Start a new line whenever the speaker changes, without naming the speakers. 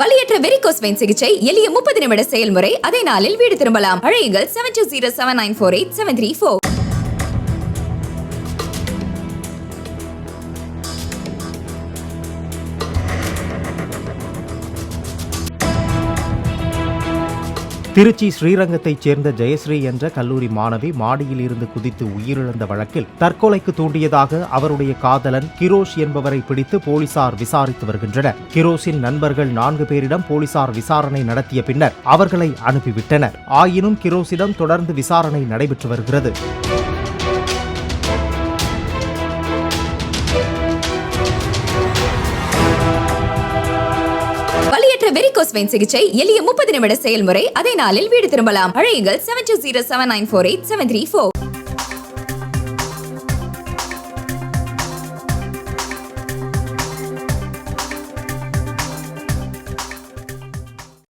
வலியற்ற varicose vein சிகிச்சை எளிய 30 நிமிட செயல்முறை. அதே நாளில் வீடு திரும்பலாம். அழையுங்கள் 7207948734.
திருச்சி ஸ்ரீரங்கத்தைச் சேர்ந்த ஜெயஸ்ரீ என்ற கல்லூரி மாணவி மாடியில் இருந்து குதித்து உயிரிழந்த வழக்கில் தற்கொலைக்கு தூண்டியதாக அவருடைய காதலன் கிரோஷ் என்பவரை பிடித்து போலீசார் விசாரித்து வருகின்றனர். கிரோஷின் நண்பர்கள் 4 பேரிடம் போலீசார் விசாரணை நடத்திய பின்னர் அவர்களை அனுப்பிவிட்டனர். ஆயினும் கிரோஷிடம் தொடர்ந்து விசாரணை நடைபெற்று வருகிறது.
வலியற்ற வெரிகோஸ் வெயின் சிகிச்சை எளிய 30 நிமிட செயல்முறை. அதே நாளில் வீடு திரும்பலாம். அழையுங்கள் 7207948734.